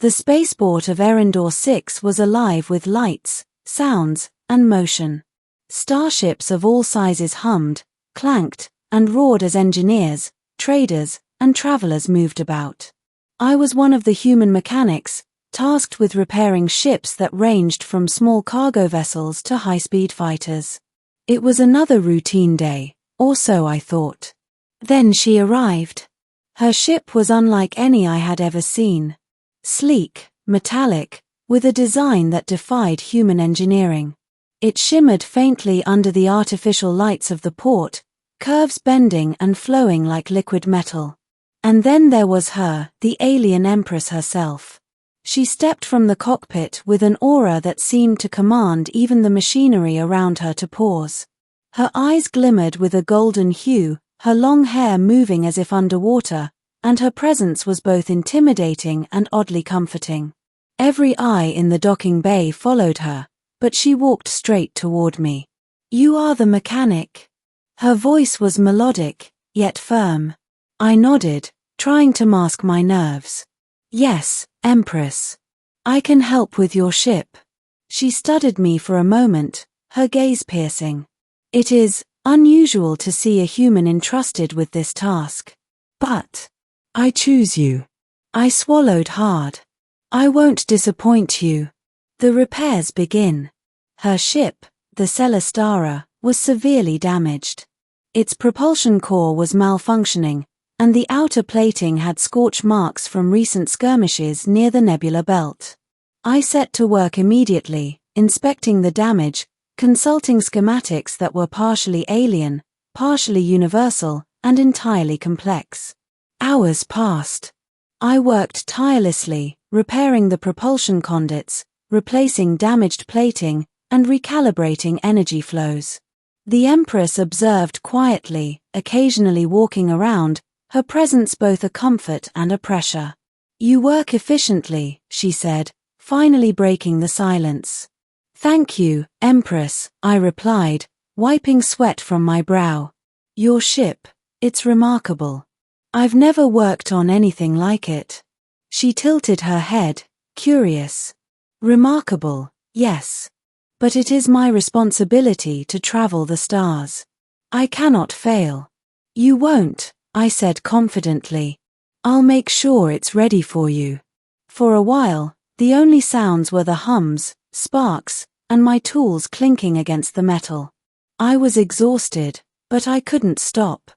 The spaceport of Erindor 6 was alive with lights, sounds, and motion. Starships of all sizes hummed, clanked, and roared as engineers, traders, and travelers moved about. I was one of the human mechanics, tasked with repairing ships that ranged from small cargo vessels to high-speed fighters. It was another routine day, or so I thought. Then she arrived. Her ship was unlike any I had ever seen. Sleek, metallic, with a design that defied human engineering. It shimmered faintly under the artificial lights of the port, curves bending and flowing like liquid metal. And then there was her, the Alien Empress herself. She stepped from the cockpit with an aura that seemed to command even the machinery around her to pause. Her eyes glimmered with a golden hue, her long hair moving as if underwater, and her presence was both intimidating and oddly comforting. Every eye in the docking bay followed her, but she walked straight toward me. "You are the mechanic." Her voice was melodic, yet firm. I nodded, trying to mask my nerves. "Yes, Empress. I can help with your ship." She studied me for a moment, her gaze piercing. "It is unusual to see a human entrusted with this task. But I choose you." I swallowed hard. "I won't disappoint you." The repairs begin. Her ship, the Celestara, was severely damaged. Its propulsion core was malfunctioning, and the outer plating had scorch marks from recent skirmishes near the nebula belt. I set to work immediately, inspecting the damage, consulting schematics that were partially alien, partially universal, and entirely complex. Hours passed. I worked tirelessly, repairing the propulsion conduits, replacing damaged plating, and recalibrating energy flows. The Empress observed quietly, occasionally walking around, her presence both a comfort and a pressure. "You work efficiently," she said, finally breaking the silence. "Thank you, Empress," I replied, wiping sweat from my brow. "Your ship, it's remarkable. I've never worked on anything like it." She tilted her head, curious. "Remarkable, yes. But it is my responsibility to travel the stars. I cannot fail." "You won't," I said confidently. "I'll make sure it's ready for you." For a while, the only sounds were the hums, sparks, and my tools clinking against the metal. I was exhausted, but I couldn't stop.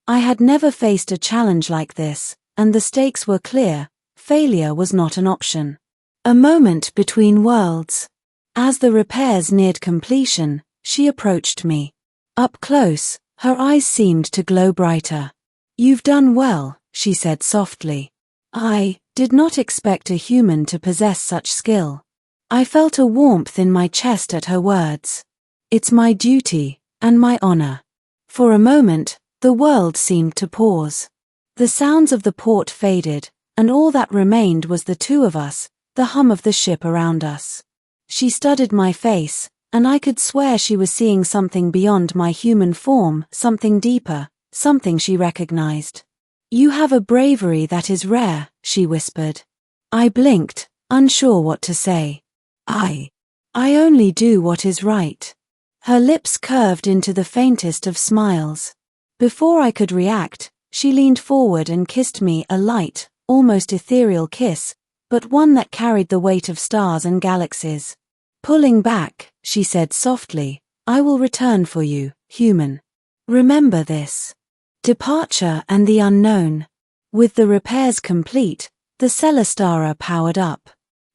I had never faced a challenge like this, and the stakes were clear. Failure was not an option. A moment between worlds. As the repairs neared completion, she approached me. Up close, her eyes seemed to glow brighter. "You've done well," she said softly. I did not expect a human to possess such skill. I felt a warmth in my chest at her words. "It's my duty, and my honor." For a moment, the world seemed to pause. The sounds of the port faded, and all that remained was the two of us, the hum of the ship around us. She studied my face, and I could swear she was seeing something beyond my human form, something deeper, something she recognized. "You have a bravery that is rare," she whispered. I blinked, unsure what to say. I only do what is right." Her lips curved into the faintest of smiles. Before I could react, she leaned forward and kissed me, a light, almost ethereal kiss, but one that carried the weight of stars and galaxies. Pulling back, she said softly, "I will return for you, human. Remember this." Departure and the unknown. With the repairs complete, the Celestara powered up.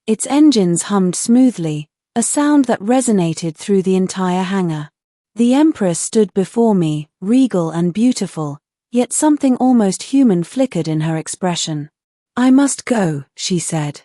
Its engines hummed smoothly, a sound that resonated through the entire hangar. The Empress stood before me, regal and beautiful, yet something almost human flickered in her expression. "I must go," she said.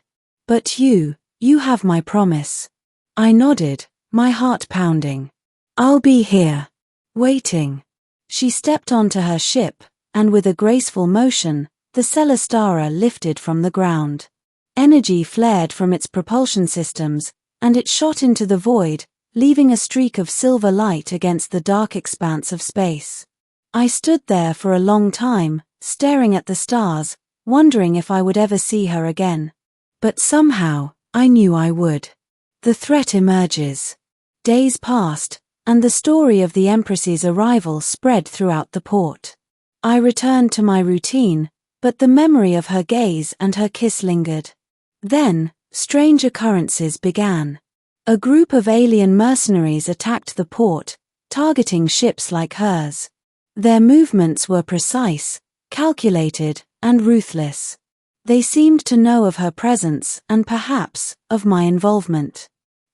"But you have my promise." I nodded, my heart pounding. "I'll be here, waiting." She stepped onto her ship, and with a graceful motion, the Celestara lifted from the ground. Energy flared from its propulsion systems, and it shot into the void, leaving a streak of silver light against the dark expanse of space. I stood there for a long time, staring at the stars, wondering if I would ever see her again. But somehow, I knew I would. The threat emerges. Days passed, and the story of the Empress's arrival spread throughout the port. I returned to my routine, but the memory of her gaze and her kiss lingered. Then, strange occurrences began. A group of alien mercenaries attacked the port, targeting ships like hers. Their movements were precise, calculated, and ruthless. They seemed to know of her presence and perhaps of my involvement.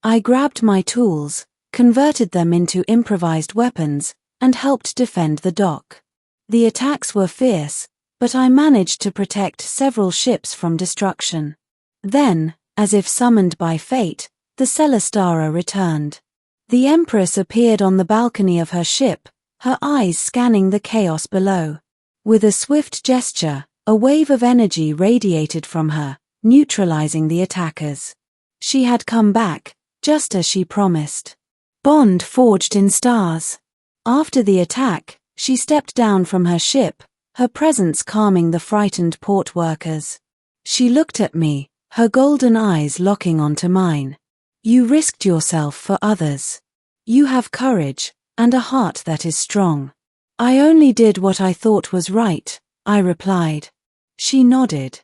I grabbed my tools, converted them into improvised weapons, and helped defend the dock. The attacks were fierce, but I managed to protect several ships from destruction. Then, as if summoned by fate, the Celestara returned. The Empress appeared on the balcony of her ship, her eyes scanning the chaos below. With a swift gesture, a wave of energy radiated from her, neutralizing the attackers. She had come back, just as she promised. Bond forged in stars. After the attack, she stepped down from her ship, her presence calming the frightened port workers. She looked at me, her golden eyes locking onto mine. You risked yourself for others. You have courage, and a heart that is strong. I only did what I thought was right, I replied. She nodded.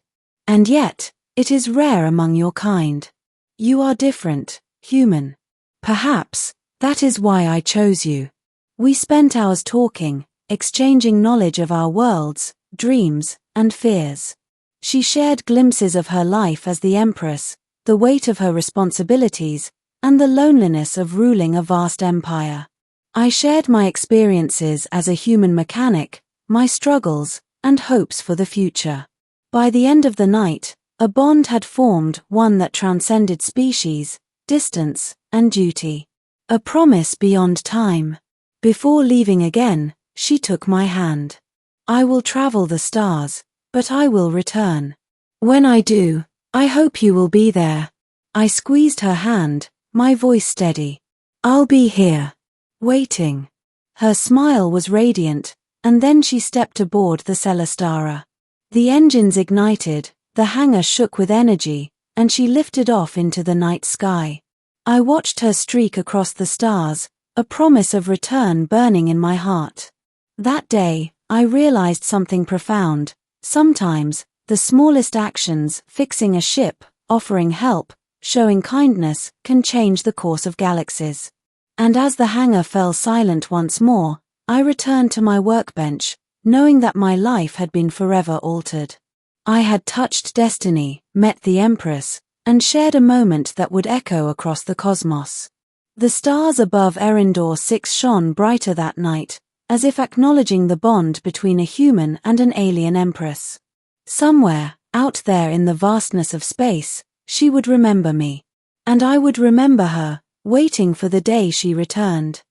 And yet, it is rare among your kind. You are different, human. Perhaps, that is why I chose you. We spent hours talking, exchanging knowledge of our worlds, dreams, and fears. She shared glimpses of her life as the Empress, the weight of her responsibilities, and the loneliness of ruling a vast empire. I shared my experiences as a human mechanic, my struggles, and hopes for the future. By the end of the night, a bond had formed, one that transcended species, distance, and duty. A promise beyond time. Before leaving again, she took my hand. I will travel the stars, but I will return. When I do, I hope you will be there. I squeezed her hand, my voice steady. I'll be here. Waiting. Her smile was radiant, and then she stepped aboard the Celestara. The engines ignited, the hangar shook with energy, and she lifted off into the night sky. I watched her streak across the stars, a promise of return burning in my heart. That day, I realized something profound. Sometimes, the smallest actions, fixing a ship, offering help, showing kindness, can change the course of galaxies. And as the hangar fell silent once more, I returned to my workbench, knowing that my life had been forever altered. I had touched destiny, met the Empress, and shared a moment that would echo across the cosmos. The stars above Erindor 6 shone brighter that night, as if acknowledging the bond between a human and an alien empress. Somewhere, out there in the vastness of space, she would remember me. And I would remember her, waiting for the day she returned.